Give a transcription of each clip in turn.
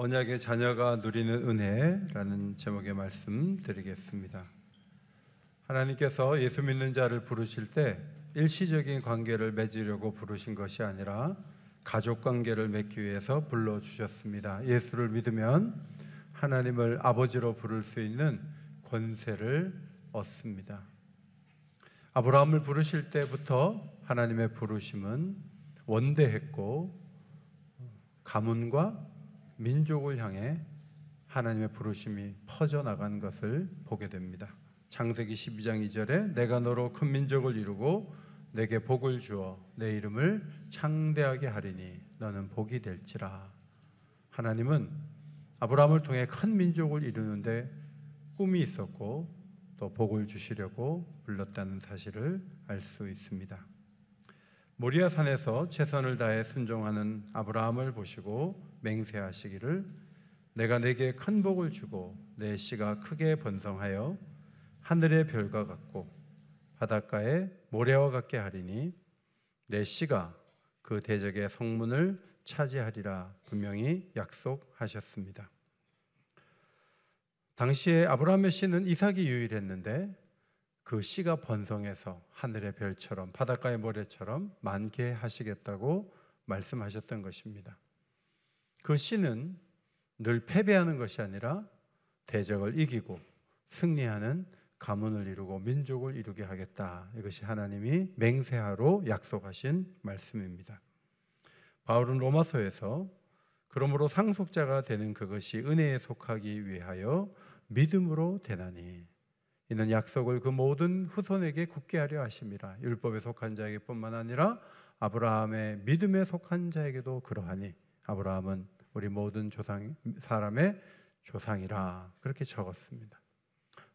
언약의 자녀가 누리는 은혜라는 제목의 말씀 드리겠습니다. 하나님께서 예수 믿는 자를 부르실 때 일시적인 관계를 맺으려고 부르신 것이 아니라 가족 관계를 맺기 위해서 불러주셨습니다. 예수를 믿으면 하나님을 아버지로 부를 수 있는 권세를 얻습니다. 아브라함을 부르실 때부터 하나님의 부르심은 원대했고 가문과 민족을 향해 하나님의 부르심이 퍼져나간 것을 보게 됩니다. 창세기 12장 2절에 내가 너로 큰 민족을 이루고 내게 복을 주어 내 이름을 창대하게 하리니 너는 복이 될지라. 하나님은 아브라함을 통해 큰 민족을 이루는데 꿈이 있었고 또 복을 주시려고 불렀다는 사실을 알 수 있습니다. 모리아 산에서 최선을 다해 순종하는 아브라함을 보시고 맹세하시기를 내가 내게 큰 복을 주고 내 씨가 크게 번성하여 하늘의 별과 같고 바닷가의 모래와 같게 하리니 내 씨가 그 대적의 성문을 차지하리라 분명히 약속하셨습니다. 당시에 아브라함의 씨는 이삭이 유일했는데 그 씨가 번성해서 하늘의 별처럼 바닷가의 모래처럼 많게 하시겠다고 말씀하셨던 것입니다. 그 씨는 늘 패배하는 것이 아니라 대적을 이기고 승리하는 가문을 이루고 민족을 이루게 하겠다. 이것이 하나님이 맹세하로 약속하신 말씀입니다. 바울은 로마서에서 그러므로 상속자가 되는 그것이 은혜에 속하기 위하여 믿음으로 되나니 이는 약속을 그 모든 후손에게 굳게 하려 하심이라. 율법에 속한 자에게 뿐만 아니라 아브라함의 믿음에 속한 자에게도 그러하니 아브라함은 우리 모든 사람의 조상이라 그렇게 적었습니다.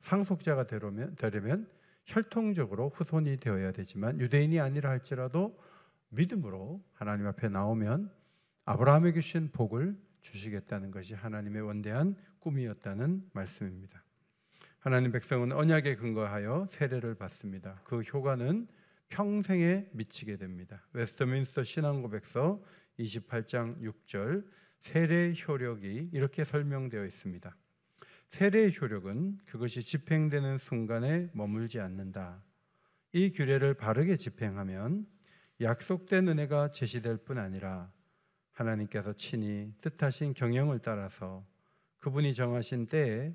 상속자가 되려면 혈통적으로 후손이 되어야 되지만 유대인이 아니라 할지라도 믿음으로 하나님 앞에 나오면 아브라함에게 주신 복을 주시겠다는 것이 하나님의 원대한 꿈이었다는 말씀입니다. 하나님 백성은 언약에 근거하여 세례를 받습니다. 그 효과는 평생에 미치게 됩니다. 웨스트민스터 신앙고백서 28장 6절 세례의 효력이 이렇게 설명되어 있습니다. 세례의 효력은 그것이 집행되는 순간에 머물지 않는다. 이 규례를 바르게 집행하면 약속된 은혜가 제시될 뿐 아니라 하나님께서 친히 뜻하신 경영을 따라서 그분이 정하신 때에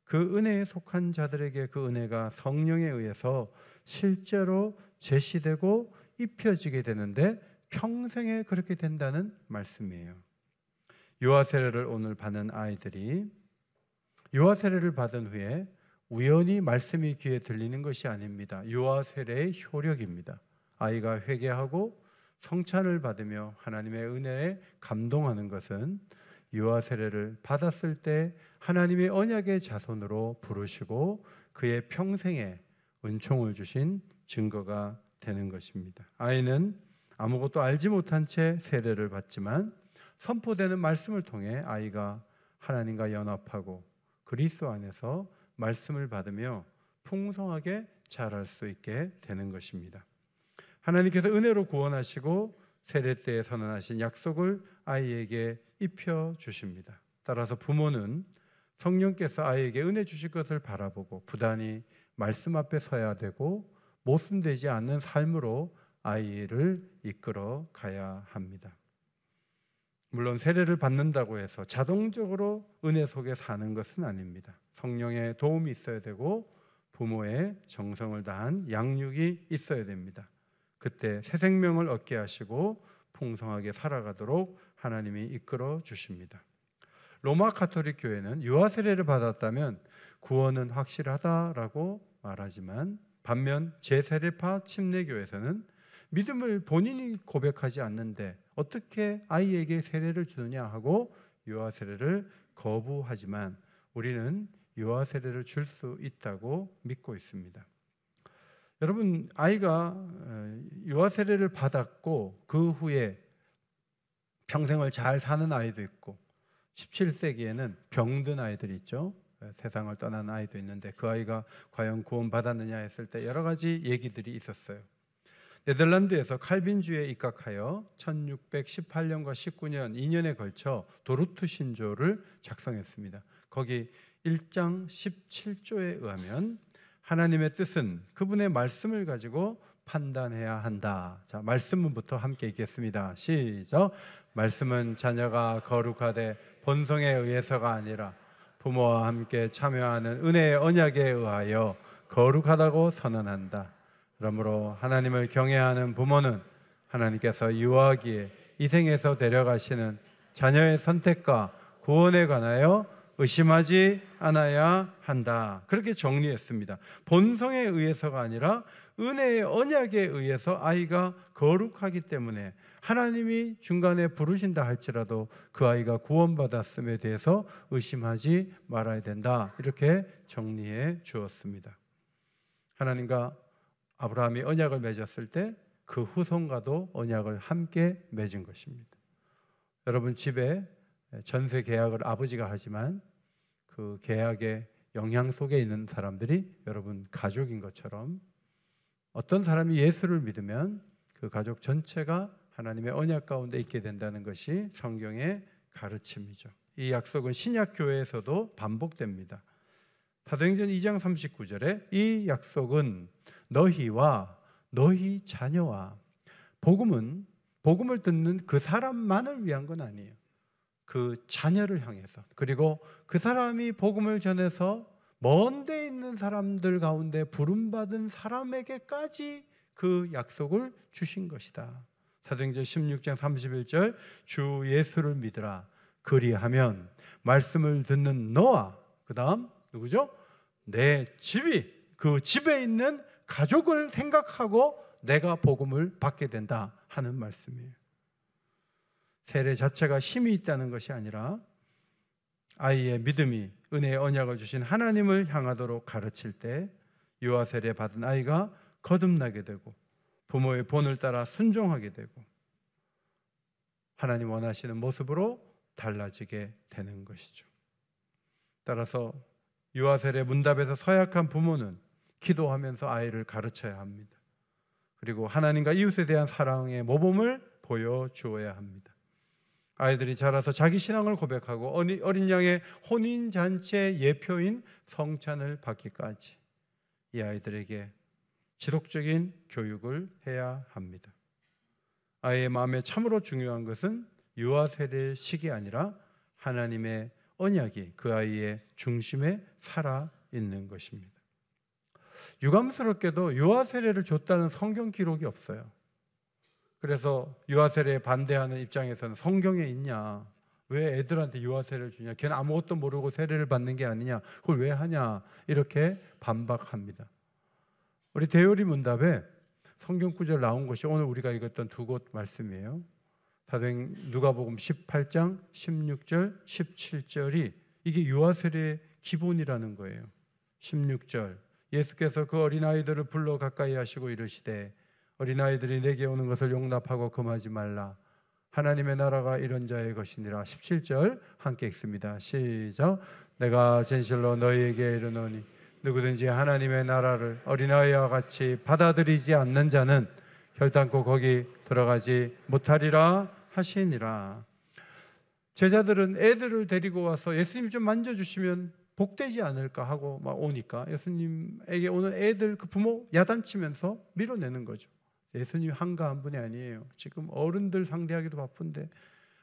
그 은혜에 속한 자들에게 그 은혜가 성령에 의해서 실제로 제시되고 입혀지게 되는데 평생에 그렇게 된다는 말씀이에요. 유아 세례를 오늘 받는 아이들이 유아 세례를 받은 후에 우연히 말씀이 귀에 들리는 것이 아닙니다. 유아 세례의 효력입니다. 아이가 회개하고 성찬을 받으며 하나님의 은혜에 감동하는 것은 유아 세례를 받았을 때 하나님의 언약의 자손으로 부르시고 그의 평생에 은총을 주신 증거가 되는 것입니다. 아이는 아무것도 알지 못한 채 세례를 받지만 선포되는 말씀을 통해 아이가 하나님과 연합하고 그리스도 안에서 말씀을 받으며 풍성하게 자랄 수 있게 되는 것입니다. 하나님께서 은혜로 구원하시고 세례 때에 선언하신 약속을 아이에게 입혀 주십니다. 따라서 부모는 성령께서 아이에게 은혜 주실 것을 바라보고 부단히 말씀 앞에 서야 되고 모순되지 않는 삶으로 아이를 이끌어 가야 합니다. 물론 세례를 받는다고 해서 자동적으로 은혜 속에 사는 것은 아닙니다. 성령의 도움이 있어야 되고 부모의 정성을 다한 양육이 있어야 됩니다. 그때 새 생명을 얻게 하시고 풍성하게 살아가도록 하나님이 이끌어 주십니다. 로마 가톨릭 교회는 유아 세례를 받았다면 구원은 확실하다라고 말하지만 반면 제세례파 침례교에서는 믿음을 본인이 고백하지 않는데 어떻게 아이에게 세례를 주느냐 하고 유아 세례를 거부하지만 우리는 유아 세례를 줄 수 있다고 믿고 있습니다. 여러분, 아이가 유아 세례를 받았고 그 후에 평생을 잘 사는 아이도 있고 17세기에는 병든 아이들이 있죠. 세상을 떠난 아이도 있는데 그 아이가 과연 구원받았느냐 했을 때 여러 가지 얘기들이 있었어요. 네덜란드에서 칼빈주의에 입각하여 1618년과 19년 2년에 걸쳐 도르트 신조를 작성했습니다. 거기 1장 17조에 의하면 하나님의 뜻은 그분의 말씀을 가지고 판단해야 한다. 자, 말씀문부터 함께 읽겠습니다. 시작. 말씀은 자녀가 거룩하되 본성에 의해서가 아니라 부모와 함께 참여하는 은혜의 언약에 의하여 거룩하다고 선언한다. 그러므로 하나님을 경외하는 부모는 하나님께서 유하기에 이 생에서 데려가시는 자녀의 선택과 구원에 관하여 의심하지 않아야 한다. 그렇게 정리했습니다. 본성에 의해서가 아니라 은혜의 언약에 의해서 아이가 거룩하기 때문에 하나님이 중간에 부르신다 할지라도 그 아이가 구원받았음에 대해서 의심하지 말아야 된다. 이렇게 정리해 주었습니다. 하나님과 아브라함이 언약을 맺었을 때 그 후손과도 언약을 함께 맺은 것입니다. 여러분 집에 전세 계약을 아버지가 하지만 그 계약의 영향 속에 있는 사람들이 여러분 가족인 것처럼 어떤 사람이 예수를 믿으면 그 가족 전체가 하나님의 언약 가운데 있게 된다는 것이 성경의 가르침이죠. 이 약속은 신약 교회에서도 반복됩니다. 사도행전 2장 39절에 이 약속은 너희와 너희 자녀와 복음을 듣는 그 사람만을 위한 건 아니에요. 그 자녀를 향해서, 그리고 그 사람이 복음을 전해서 먼 데 있는 사람들 가운데 부름받은 사람에게까지 그 약속을 주신 것이다. 사도행전 16장 31절 주 예수를 믿으라. 그리하면 말씀을 듣는 너와 그 다음 누구죠? 내 집이, 그 집에 있는 가족을 생각하고 내가 복음을 받게 된다 하는 말씀이에요. 세례 자체가 힘이 있다는 것이 아니라 아이의 믿음이 은혜의 언약을 주신 하나님을 향하도록 가르칠 때 유아 세례 받은 아이가 거듭나게 되고 부모의 본을 따라 순종하게 되고 하나님 원하시는 모습으로 달라지게 되는 것이죠. 따라서 유아 세례 문답에서 서약한 부모는 기도하면서 아이를 가르쳐야 합니다. 그리고 하나님과 이웃에 대한 사랑의 모범을 보여주어야 합니다. 아이들이 자라서 자기 신앙을 고백하고 어린 양의 혼인잔치의 예표인 성찬을 받기까지 이 아이들에게 지속적인 교육을 해야 합니다. 아이의 마음에 참으로 중요한 것은 유아 세례의 식이 아니라 하나님의 언약이 그 아이의 중심에 살아있는 것입니다. 유감스럽게도 유아 세례를 줬다는 성경 기록이 없어요. 그래서 유아 세례에 반대하는 입장에서는 성경에 있냐, 왜 애들한테 유아 세례를 주냐, 걔는 아무것도 모르고 세례를 받는 게 아니냐, 그걸 왜 하냐, 이렇게 반박합니다. 우리 대요리 문답에 성경 구절 나온 것이 오늘 우리가 읽었던 두 곳 말씀이에요. 누가복음 18장 16절 17절이 이게 유아 세례의 기본이라는 거예요. 16절 예수께서 그 어린아이들을 불러 가까이 하시고 이르시되 어린아이들이 내게 오는 것을 용납하고 금하지 말라. 하나님의 나라가 이런 자의 것이니라. 17절 함께 읽습니다. 시작. 내가 진실로 너희에게 이르노니 누구든지 하나님의 나라를 어린아이와 같이 받아들이지 않는 자는 결단코 거기 들어가지 못하리라 하시니라. 제자들은 애들을 데리고 와서 예수님 좀 만져주시면 복되지 않을까 하고 막 오니까 예수님에게 오는 애들 그 부모 야단치면서 밀어내는 거죠. 예수님 한가한 분이 아니에요. 지금 어른들 상대하기도 바쁜데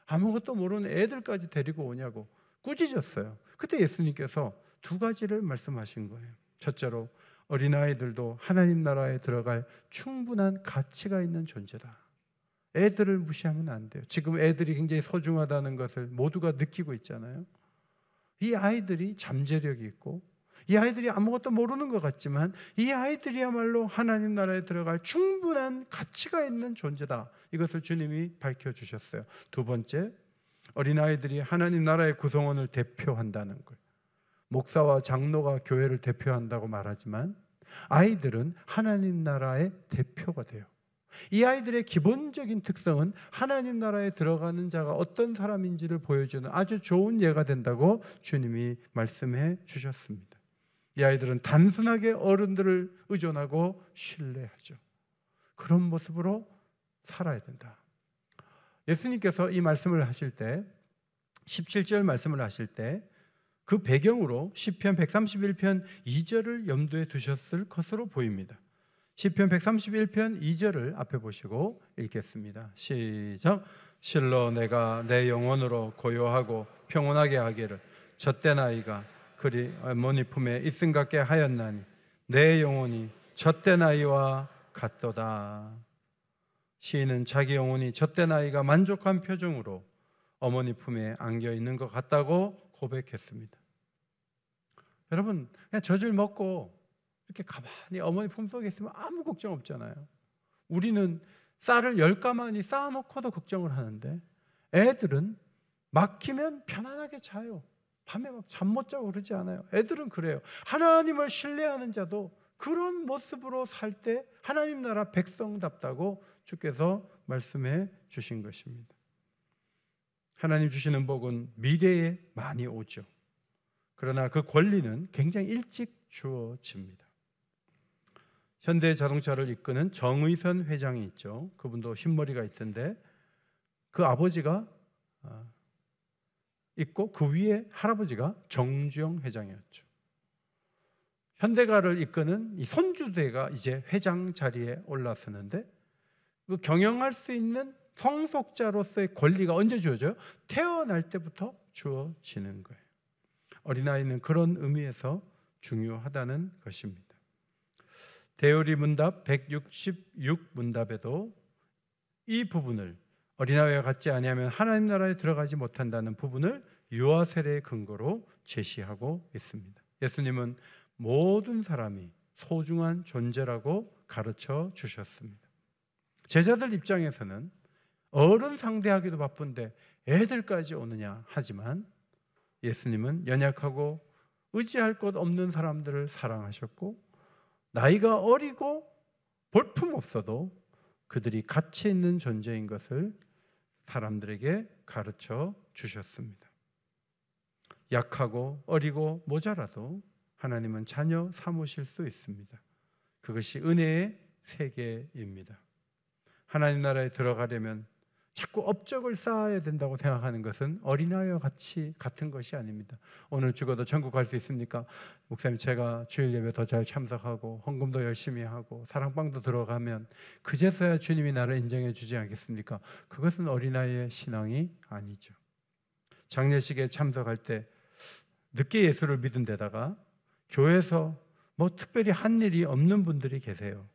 아무것도 모르는 애들까지 데리고 오냐고 꾸짖었어요. 그때 예수님께서 두 가지를 말씀하신 거예요. 첫째로 어린아이들도 하나님 나라에 들어갈 충분한 가치가 있는 존재다. 애들을 무시하면 안 돼요. 지금 애들이 굉장히 소중하다는 것을 모두가 느끼고 있잖아요. 이 아이들이 잠재력이 있고 이 아이들이 아무것도 모르는 것 같지만 이 아이들이야말로 하나님 나라에 들어갈 충분한 가치가 있는 존재다. 이것을 주님이 밝혀주셨어요. 두 번째, 어린아이들이 하나님 나라의 구성원을 대표한다는 거예요. 목사와 장로가 교회를 대표한다고 말하지만 아이들은 하나님 나라의 대표가 돼요. 이 아이들의 기본적인 특성은 하나님 나라에 들어가는 자가 어떤 사람인지를 보여주는 아주 좋은 예가 된다고 주님이 말씀해 주셨습니다. 이 아이들은 단순하게 어른들을 의존하고 신뢰하죠. 그런 모습으로 살아야 된다. 예수님께서 이 말씀을 하실 때 17절 말씀을 하실 때 그 배경으로 시편 131편 2절을 염두에 두셨을 것으로 보입니다. 시편 131편 2절을 앞에 보시고 읽겠습니다. 시작. 실로 내가 내 영혼으로 고요하고 평온하게 하기를 젖된 아이가 그리 어머니 품에 있음 같게 하였나니 내 영혼이 젖된 아이와 같도다. 시인은 자기 영혼이 젖된 아이가 만족한 표정으로 어머니 품에 안겨 있는 것 같다고 고백했습니다. 여러분, 그냥 젖을 먹고 이렇게 가만히 어머니 품속에 있으면 아무 걱정 없잖아요. 우리는 쌀을 10가마니 쌓아놓고도 걱정을 하는데 애들은 막히면 편안하게 자요. 밤에 막 잠 못 자고 그러지 않아요. 애들은 그래요. 하나님을 신뢰하는 자도 그런 모습으로 살 때 하나님 나라 백성답다고 주께서 말씀해 주신 것입니다. 하나님 주시는 복은 미래에 많이 오죠. 그러나 그 권리는 굉장히 일찍 주어집니다. 현대자동차를 이끄는 정의선 회장이 있죠. 그분도 흰머리가 있던데 그 아버지가 있고 그 위에 할아버지가 정주영 회장이었죠. 현대가를 이끄는 이 손주대가 이제 회장 자리에 올라서는데 그 경영할 수 있는 성속자로서의 권리가 언제 주어져요? 태어날 때부터 주어지는 거예요. 어린아이는 그런 의미에서 중요하다는 것입니다. 대요리 문답 166 문답에도 이 부분을 어린아이와 같지 아니하면 하나님 나라에 들어가지 못한다는 부분을 유아 세례의 근거로 제시하고 있습니다. 예수님은 모든 사람이 소중한 존재라고 가르쳐 주셨습니다. 제자들 입장에서는 어른 상대하기도 바쁜데 애들까지 오느냐 하지만 예수님은 연약하고 의지할 것 없는 사람들을 사랑하셨고 나이가 어리고 볼품 없어도 그들이 가치 있는 존재인 것을 사람들에게 가르쳐 주셨습니다. 약하고 어리고 모자라도 하나님은 자녀 삼으실 수 있습니다. 그것이 은혜의 세계입니다. 하나님 나라에 들어가려면 자꾸 업적을 쌓아야 된다고 생각하는 것은 어린아이와 같은 것이 아닙니다. 오늘 죽어도 천국 갈 수 있습니까? 목사님, 제가 주일 예배 더 잘 참석하고 헌금도 열심히 하고 사랑방도 들어가면 그제서야 주님이 나를 인정해 주지 않겠습니까? 그것은 어린아이의 신앙이 아니죠. 장례식에 참석할 때 늦게 예수를 믿은 데다가 교회에서 뭐 특별히 한 일이 없는 분들이 계세요.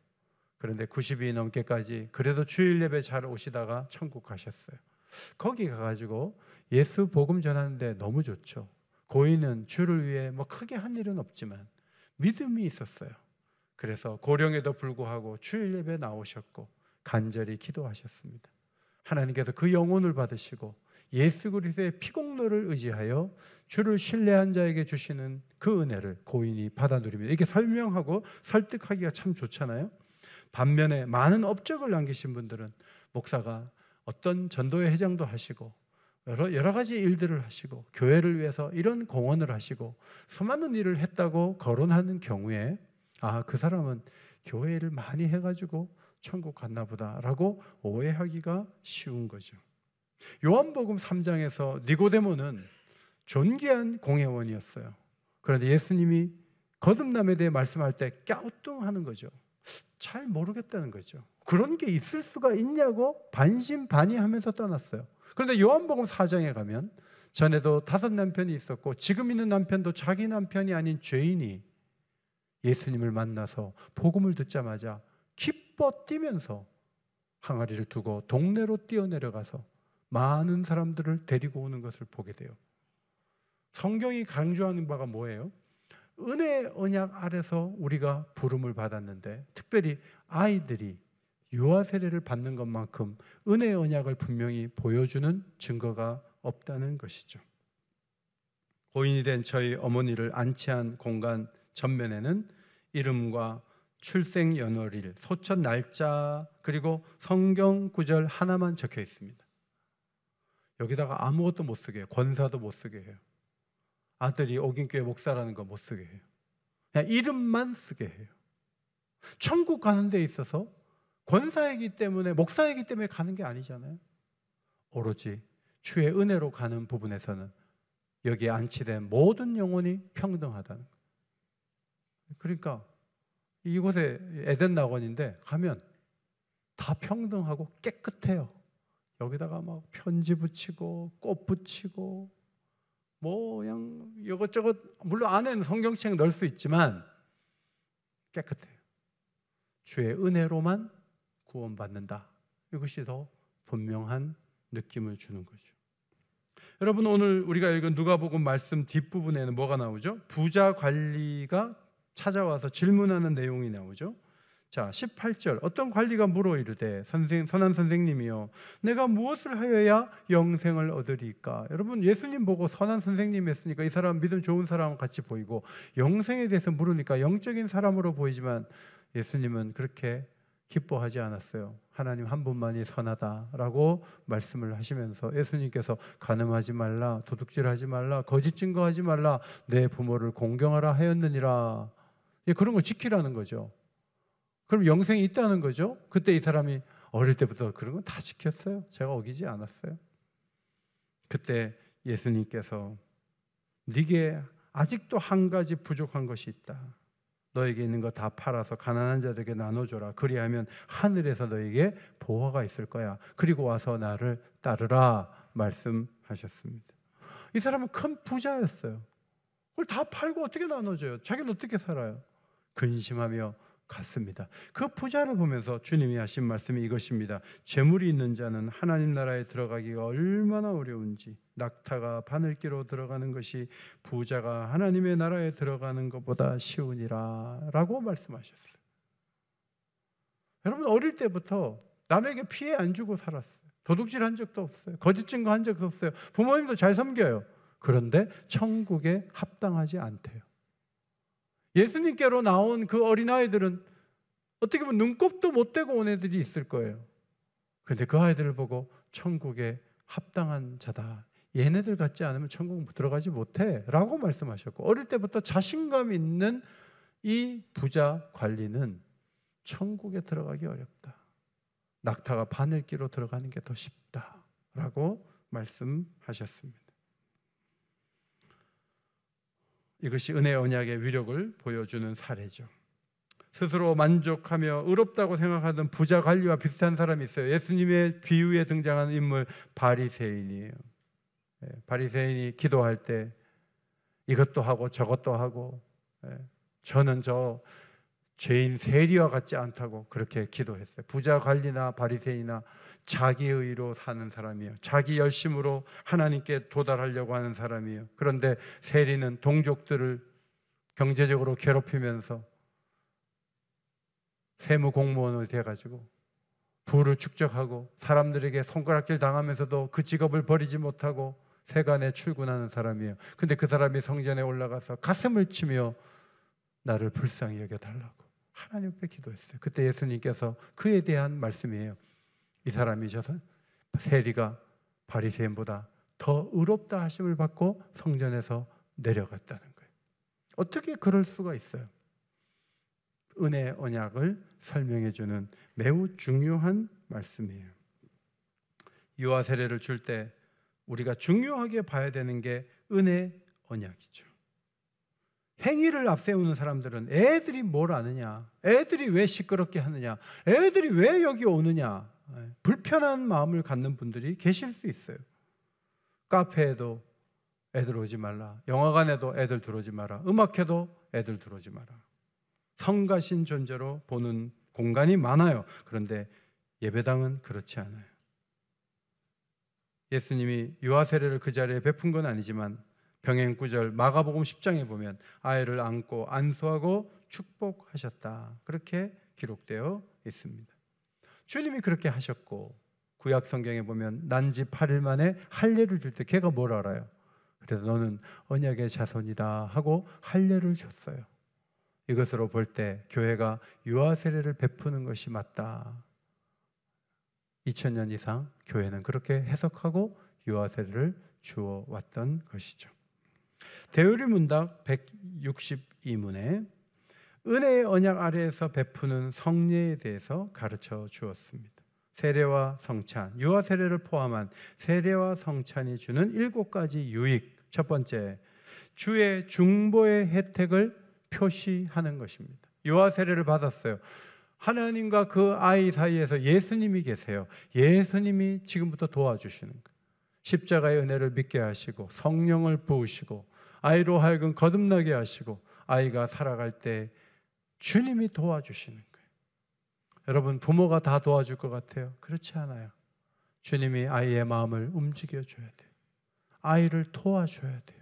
그런데 90이 넘게까지 그래도 주일 예배 잘 오시다가 천국 가셨어요. 거기 가가지고 예수 복음 전하는데 너무 좋죠. 고인은 주를 위해 뭐 크게 한 일은 없지만 믿음이 있었어요. 그래서 고령에도 불구하고 주일 예배 나오셨고 간절히 기도하셨습니다. 하나님께서 그 영혼을 받으시고 예수 그리스도의 피공로를 의지하여 주를 신뢰한 자에게 주시는 그 은혜를 고인이 받아 누립니다. 이게 설명하고 설득하기가 참 좋잖아요. 반면에 많은 업적을 남기신 분들은 목사가 어떤 전도회 회장도 하시고 여러 가지 일들을 하시고 교회를 위해서 이런 공헌을 하시고 수많은 일을 했다고 거론하는 경우에 그 사람은 교회를 많이 해가지고 천국 갔나 보다라고 오해하기가 쉬운 거죠. 요한복음 3장에서 니고데모는 존귀한 공회원이었어요. 그런데 예수님이 거듭남에 대해 말씀할 때 갸우뚱하는 거죠. 잘 모르겠다는 거죠. 그런 게 있을 수가 있냐고 반신반의하면서 떠났어요. 그런데 요한복음 4장에 가면 전에도 5 남편이 있었고 지금 있는 남편도 자기 남편이 아닌 죄인이 예수님을 만나서 복음을 듣자마자 기뻐 뛰면서 항아리를 두고 동네로 뛰어내려가서 많은 사람들을 데리고 오는 것을 보게 돼요. 성경이 강조하는 바가 뭐예요? 은혜 언약 아래서 우리가 부름을 받았는데 특별히 아이들이 유아 세례를 받는 것만큼 은혜 언약을 분명히 보여주는 증거가 없다는 것이죠. 고인이 된 저희 어머니를 안치한 공간 전면에는 이름과 출생 연월일, 소천 날짜 그리고 성경 구절 하나만 적혀 있습니다. 여기다가 아무것도 못 쓰게 해요. 권사도 못 쓰게 해요. 아들이 옥인교회 목사라는 거 못 쓰게 해요. 그냥 이름만 쓰게 해요. 천국 가는 데 있어서 권사이기 때문에, 목사이기 때문에 가는 게 아니잖아요. 오로지 주의 은혜로 가는 부분에서는 여기에 안치된 모든 영혼이 평등하다는 거예요. 그러니까 이곳에 에덴 낙원인데 가면 다 평등하고 깨끗해요. 여기다가 막 편지 붙이고 꽃 붙이고 뭐 그냥 이것저것, 물론 안에는 성경책 넣을 수 있지만 깨끗해요. 주의 은혜로만 구원받는다. 이것이 더 분명한 느낌을 주는 거죠. 여러분, 오늘 우리가 읽은 누가복음 말씀 뒷부분에는 뭐가 나오죠? 부자 관리가 찾아와서 질문하는 내용이 나오죠. 자, 18절. 어떤 관리가 물어 이르되 선한 선생님이여, 내가 무엇을 하여야 영생을 얻으리까? 여러분, 예수님 보고 선한 선생님 했으니까 이 사람 믿음 좋은 사람 같이 보이고, 영생에 대해서 물으니까 영적인 사람으로 보이지만 예수님은 그렇게 기뻐하지 않았어요. 하나님 한 분만이 선하다라고 말씀을 하시면서 예수님께서 간음하지 말라, 도둑질하지 말라, 거짓 증거하지 말라, 내 부모를 공경하라 하였느니라. 그런 거 지키라는 거죠. 그럼 영생이 있다는 거죠. 그때 이 사람이 어릴 때부터 그런 건 다 지켰어요. 제가 어기지 않았어요. 그때 예수님께서 네게 아직도 한 가지 부족한 것이 있다. 너에게 있는 거 다 팔아서 가난한 자들에게 나눠줘라. 그리하면 하늘에서 너에게 보화가 있을 거야. 그리고 와서 나를 따르라 말씀하셨습니다. 이 사람은 큰 부자였어요. 그걸 다 팔고 어떻게 나눠줘요? 자기는 어떻게 살아요? 근심하며 갔습니다. 그 부자를 보면서 주님이 하신 말씀이 이것입니다. 재물이 있는 자는 하나님 나라에 들어가기가 얼마나 어려운지, 낙타가 바늘기로 들어가는 것이 부자가 하나님의 나라에 들어가는 것보다 쉬우니라 라고 말씀하셨어요. 여러분, 어릴 때부터 남에게 피해 안 주고 살았어요. 도둑질한 적도 없어요. 거짓 증거한 적도 없어요. 부모님도 잘 섬겨요. 그런데 천국에 합당하지 않대요. 예수님께로 나온 그 어린아이들은 어떻게 보면 눈곱도 못 떼고 온 애들이 있을 거예요. 그런데 그 아이들을 보고 천국에 합당한 자다, 얘네들 같지 않으면 천국 들어가지 못해 라고 말씀하셨고, 어릴 때부터 자신감 있는 이 부자 관리는 천국에 들어가기 어렵다, 낙타가 바늘기로 들어가는 게 더 쉽다 라고 말씀하셨습니다. 이것이 은혜의 언약의 위력을 보여주는 사례죠. 스스로 만족하며 의롭다고 생각하던 부자 관리와 비슷한 사람이 있어요. 예수님의 비유에 등장하는 인물 바리새인이에요. 바리새인이 기도할 때 이것도 하고 저것도 하고, 저는 저 죄인 세리와 같지 않다고 그렇게 기도했어요. 부자 관리나 바리새인이나 자기의로 사는 사람이에요. 자기 열심으로 하나님께 도달하려고 하는 사람이에요. 그런데 세리는 동족들을 경제적으로 괴롭히면서 세무 공무원이 돼가지고 부를 축적하고 사람들에게 손가락질 당하면서도 그 직업을 버리지 못하고 세간에 출근하는 사람이에요. 근데 그 사람이 성전에 올라가서 가슴을 치며 나를 불쌍히 여겨달라고 하나님 앞에 기도했어요. 그때 예수님께서 그에 대한 말씀이에요. 이 사람이 저 세리가 바리새인보다 더 의롭다 하심을 받고 성전에서 내려갔다는 거예요. 어떻게 그럴 수가 있어요? 은혜의 언약을 설명해 주는 매우 중요한 말씀이에요. 유아 세례를 줄 때 우리가 중요하게 봐야 되는 게 은혜 언약이죠. 행위를 앞세우는 사람들은 애들이 뭘 아느냐, 애들이 왜 시끄럽게 하느냐, 애들이 왜 여기 오느냐, 불편한 마음을 갖는 분들이 계실 수 있어요. 카페에도 애들 오지 말라, 영화관에도 애들 들어오지 마라, 음악회도 애들 들어오지 마라. 성가신 존재로 보는 공간이 많아요. 그런데 예배당은 그렇지 않아요. 예수님이 유아 세례를 그 자리에 베푼 건 아니지만 병행 9절 마가복음 10장에 보면 아이를 안고 안수하고 축복하셨다, 그렇게 기록되어 있습니다. 주님이 그렇게 하셨고, 구약 성경에 보면 난지 8일 만에 할례를 줄 때 걔가 뭘 알아요? 그래서 너는 언약의 자손이다 하고 할례를 줬어요. 이것으로 볼 때 교회가 유아 세례를 베푸는 것이 맞다. 2000년 이상 교회는 그렇게 해석하고 유아 세례를 주어 왔던 것이죠. 대요리 문답 162문에 은혜의 언약 아래에서 베푸는 성례에 대해서 가르쳐 주었습니다. 세례와 성찬, 유아 세례를 포함한 세례와 성찬이 주는 7가지 유익. 첫 번째, 주의 중보의 혜택을 표시하는 것입니다. 유아 세례를 받았어요. 하나님과 그 아이 사이에서 예수님이 계세요. 예수님이 지금부터 도와주시는 거예요. 십자가의 은혜를 믿게 하시고 성령을 부으시고 아이로 하여금 거듭나게 하시고 아이가 살아갈 때 주님이 도와주시는 거예요. 여러분, 부모가 다 도와줄 것 같아요? 그렇지 않아요. 주님이 아이의 마음을 움직여줘야 돼요. 아이를 도와줘야 돼요.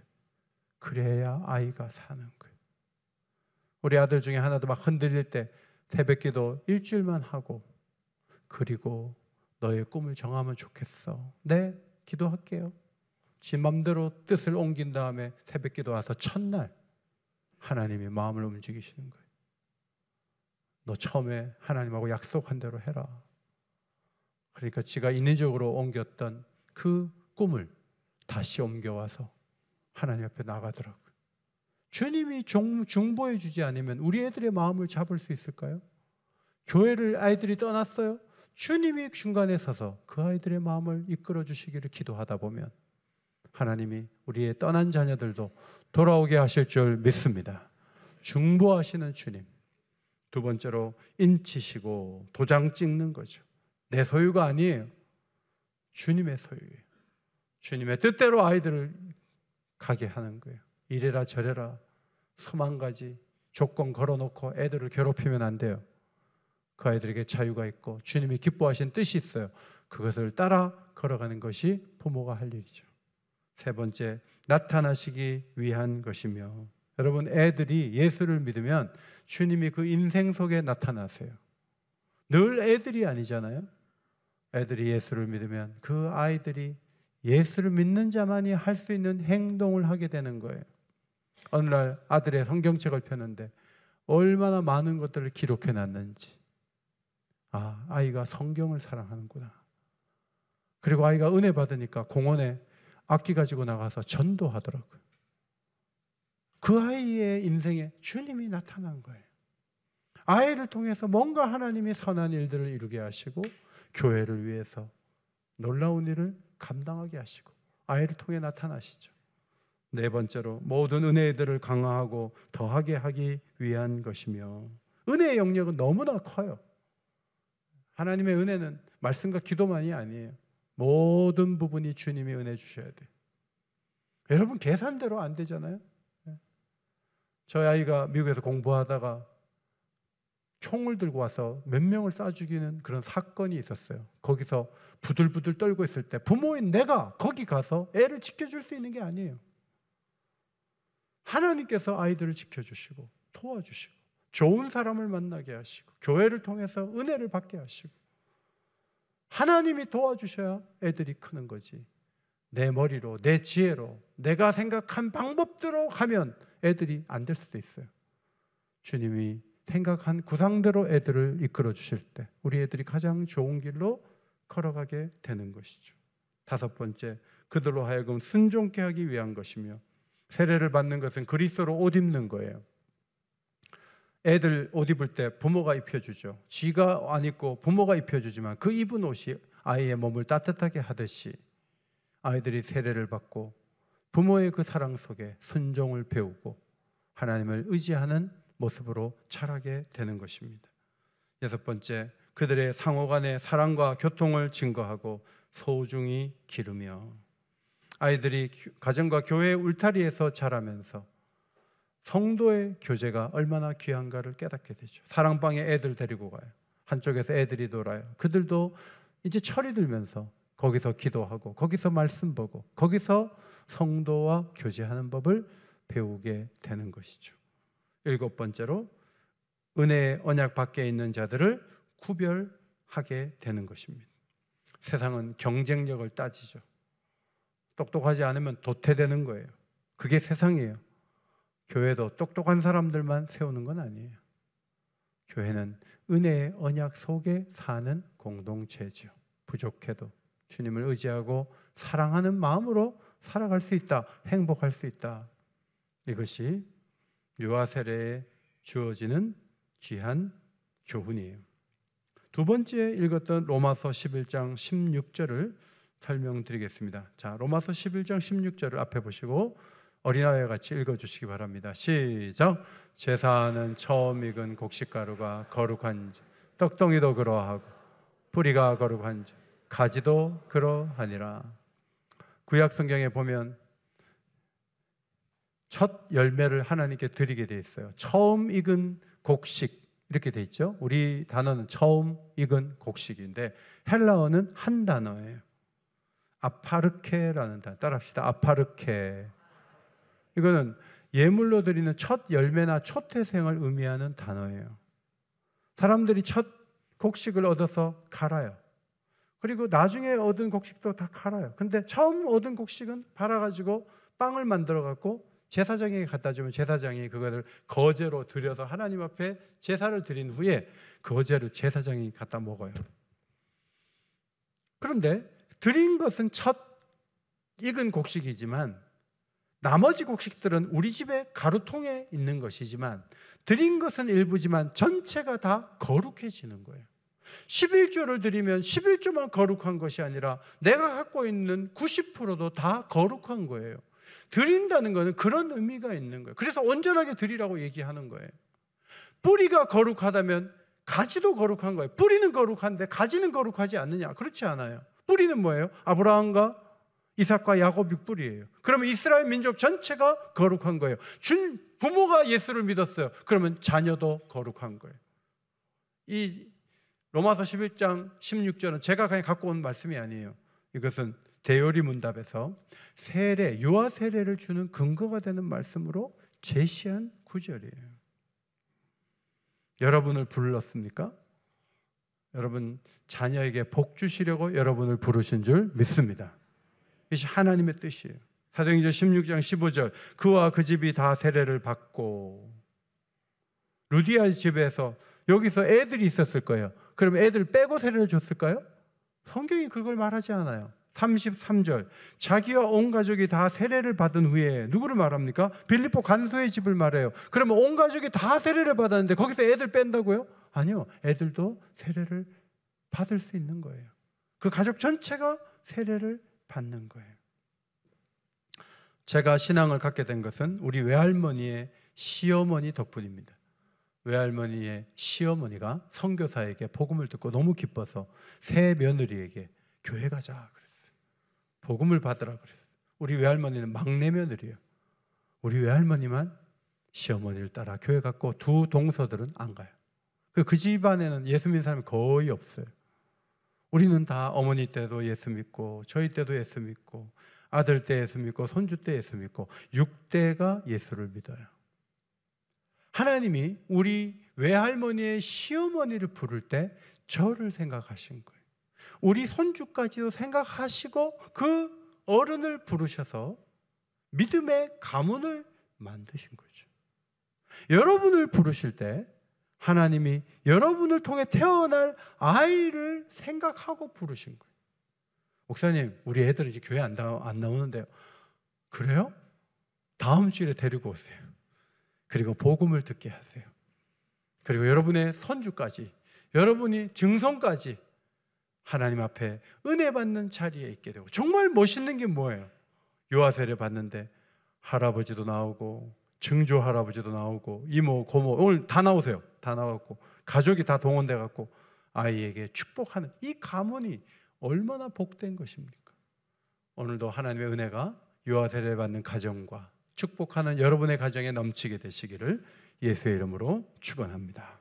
그래야 아이가 사는 거예요. 우리 아들 중에 하나도 막 흔들릴 때 새벽기도 일주일만 하고, 그리고 너의 꿈을 정하면 좋겠어. 네, 기도할게요. 지 맘대로 뜻을 옮긴 다음에 새벽기도 와서 첫날 하나님이 마음을 움직이시는 거예요. 너 처음에 하나님하고 약속한 대로 해라. 그러니까 지가 인위적으로 옮겼던 그 꿈을 다시 옮겨와서 하나님 앞에 나가더라고요. 주님이 중보해 주지 않으면 우리 애들의 마음을 잡을 수 있을까요? 교회를 아이들이 떠났어요. 주님이 중간에 서서 그 아이들의 마음을 이끌어 주시기를 기도하다 보면 하나님이 우리의 떠난 자녀들도 돌아오게 하실 줄 믿습니다. 중보하시는 주님. 두 번째로, 인치시고 도장 찍는 거죠. 내 소유가 아니에요. 주님의 소유예요. 주님의 뜻대로 아이들을 가게 하는 거예요. 이래라 저래라 수만 가지 조건 걸어놓고 애들을 괴롭히면 안 돼요. 그 아이들에게 자유가 있고 주님이 기뻐하신 뜻이 있어요. 그것을 따라 걸어가는 것이 부모가 할 일이죠. 세 번째, 나타나시기 위한 것이며, 여러분, 애들이 예수를 믿으면 주님이 그 인생 속에 나타나세요. 늘 애들이 아니잖아요. 애들이 예수를 믿으면 그 아이들이 예수를 믿는 자만이 할 수 있는 행동을 하게 되는 거예요. 어느 날 아들의 성경책을 폈는데 얼마나 많은 것들을 기록해 놨는지, 아이가 성경을 사랑하는구나. 그리고 아이가 은혜 받으니까 공원에 악기 가지고 나가서 전도하더라고요. 그 아이의 인생에 주님이 나타난 거예요. 아이를 통해서 뭔가 하나님이 선한 일들을 이루게 하시고 교회를 위해서 놀라운 일을 감당하게 하시고 아이를 통해 나타나시죠. 네 번째로, 모든 은혜들을 강화하고 더하게 하기 위한 것이며, 은혜의 영역은 너무나 커요. 하나님의 은혜는 말씀과 기도만이 아니에요. 모든 부분이 주님이 은혜 주셔야 돼요. 여러분, 계산대로 안 되잖아요. 저희 아이가 미국에서 공부하다가 총을 들고 와서 몇 명을 쏴 죽이는 그런 사건이 있었어요. 거기서 부들부들 떨고 있을 때 부모인 내가 거기 가서 애를 지켜줄 수 있는 게 아니에요. 하나님께서 아이들을 지켜주시고 도와주시고 좋은 사람을 만나게 하시고 교회를 통해서 은혜를 받게 하시고 하나님이 도와주셔야 애들이 크는 거지. 내 머리로, 내 지혜로, 내가 생각한 방법대로 가면 애들이 안 될 수도 있어요. 주님이 생각한 구상대로 애들을 이끌어 주실 때 우리 애들이 가장 좋은 길로 걸어가게 되는 것이죠. 다섯 번째, 그들로 하여금 순종케 하기 위한 것이며, 세례를 받는 것은 그리스도로 옷 입는 거예요. 애들 옷 입을 때 부모가 입혀주죠. 지가 안 입고 부모가 입혀주지만 그 입은 옷이 아이의 몸을 따뜻하게 하듯이 아이들이 세례를 받고 부모의 그 사랑 속에 순종을 배우고 하나님을 의지하는 모습으로 자라게 되는 것입니다. 여섯 번째, 그들의 상호간의 사랑과 교통을 증거하고 소중히 기르며, 아이들이 가정과 교회의 울타리에서 자라면서 성도의 교제가 얼마나 귀한가를 깨닫게 되죠. 사랑방에 애들 데리고 가요. 한쪽에서 애들이 놀아요. 그들도 이제 철이 들면서 거기서 기도하고 거기서 말씀 보고 거기서 성도와 교제하는 법을 배우게 되는 것이죠. 일곱 번째로, 은혜의 언약 밖에 있는 자들을 구별하게 되는 것입니다. 세상은 경쟁력을 따지죠. 똑똑하지 않으면 도태되는 거예요. 그게 세상이에요. 교회도 똑똑한 사람들만 세우는 건 아니에요. 교회는 은혜의 언약 속에 사는 공동체죠. 부족해도 주님을 의지하고 사랑하는 마음으로 살아갈 수 있다. 행복할 수 있다. 이것이 유아 세례의 주어지는 귀한 교훈이에요. 두 번째 읽었던 로마서 11장 16절을 설명드리겠습니다. 자, 로마서 11장 16절을 앞에 보시고 어린아이와 같이 읽어주시기 바랍니다. 시작. 제사는 처음 익은 곡식가루가 거룩한지 떡덩이도 그러하고 뿌리가 거룩한지 가지도 그러하니라. 구약 성경에 보면 첫 열매를 하나님께 드리게 돼 있어요. 처음 익은 곡식 이렇게 돼 있죠. 우리 단어는 처음 익은 곡식인데 헬라어는 한 단어예요. 아파르케라는 단어. 따라합시다. 아파르케. 이거는 예물로 드리는 첫 열매나 초태생을 의미하는 단어예요. 사람들이 첫 곡식을 얻어서 갈아요. 그리고 나중에 얻은 곡식도 다 갈아요. 근데 처음 얻은 곡식은 갈아가지고 빵을 만들어갖고 제사장에게 갖다 주면 제사장이 그거를 거제로 드려서 하나님 앞에 제사를 드린 후에 거제를 제사장이 갖다 먹어요. 그런데 드린 것은 첫 익은 곡식이지만 나머지 곡식들은 우리 집에 가루통에 있는 것이지만 드린 것은 일부지만 전체가 다 거룩해지는 거예요. 11조를 드리면 11조만 거룩한 것이 아니라 내가 갖고 있는 90%도 다 거룩한 거예요. 드린다는 것은 그런 의미가 있는 거예요. 그래서 온전하게 드리라고 얘기하는 거예요. 뿌리가 거룩하다면 가지도 거룩한 거예요. 뿌리는 거룩한데 가지는 거룩하지 않느냐? 그렇지 않아요. 뿌리는 뭐예요? 아브라함과 이삭과 야곱이 뿌리예요. 그러면 이스라엘 민족 전체가 거룩한 거예요. 부모가 예수를 믿었어요. 그러면 자녀도 거룩한 거예요. 이 로마서 11장 16절은 제가 그냥 갖고 온 말씀이 아니에요. 이것은 대요리 문답에서 세례, 유아 세례를 주는 근거가 되는 말씀으로 제시한 구절이에요. 여러분을 불렀습니까? 여러분 자녀에게 복 주시려고 여러분을 부르신 줄 믿습니다. 이것이 하나님의 뜻이에요. 사도행전 16장 15절 그와 그 집이 다 세례를 받고 루디아 집에서 여기서 애들이 있었을 거예요. 그럼 애들 빼고 세례를 줬을까요? 성경이 그걸 말하지 않아요. 33절 자기와 온 가족이 다 세례를 받은 후에 누구를 말합니까? 빌립보 간수의 집을 말해요. 그러면 온 가족이 다 세례를 받았는데 거기서 애들 뺀다고요? 아니요. 애들도 세례를 받을 수 있는 거예요. 그 가족 전체가 세례를 받는 거예요. 제가 신앙을 갖게 된 것은 우리 외할머니의 시어머니 덕분입니다. 외할머니의 시어머니가 선교사에게 복음을 듣고 너무 기뻐서 새 며느리에게 교회 가자 그랬어요. 복음을 받으라 그랬어요. 우리 외할머니는 막내 며느리예요. 우리 외할머니만 시어머니를 따라 교회 갔고 두 동서들은 안 가요. 그 집안에는 예수 믿는 사람이 거의 없어요. 우리는 다 어머니 때도 예수 믿고 저희 때도 예수 믿고 아들 때 예수 믿고 손주 때 예수 믿고 6대가 예수를 믿어요. 하나님이 우리 외할머니의 시어머니를 부를 때 저를 생각하신 거예요. 우리 손주까지도 생각하시고 그 어른을 부르셔서 믿음의 가문을 만드신 거죠. 여러분을 부르실 때 하나님이 여러분을 통해 태어날 아이를 생각하고 부르신 거예요. 목사님, 우리 애들은 이제 교회 안 나오는데요. 그래요? 다음 주일에 데리고 오세요. 그리고 복음을 듣게 하세요. 그리고 여러분의 손주까지, 여러분이 증손까지 하나님 앞에 은혜 받는 자리에 있게 되고. 정말 멋있는 게 뭐예요? 유아 세례 받는데 할아버지도 나오고 증조 할아버지도 나오고 이모 고모 오늘 다 나오세요. 다 나왔고 가족이 다 동원돼 갖고 아이에게 축복하는 이 가문이 얼마나 복된 것입니까? 오늘도 하나님의 은혜가 유아 세례 받는 가정과 축복하는 여러분의 가정에 넘치게 되시기를 예수의 이름으로 축원합니다.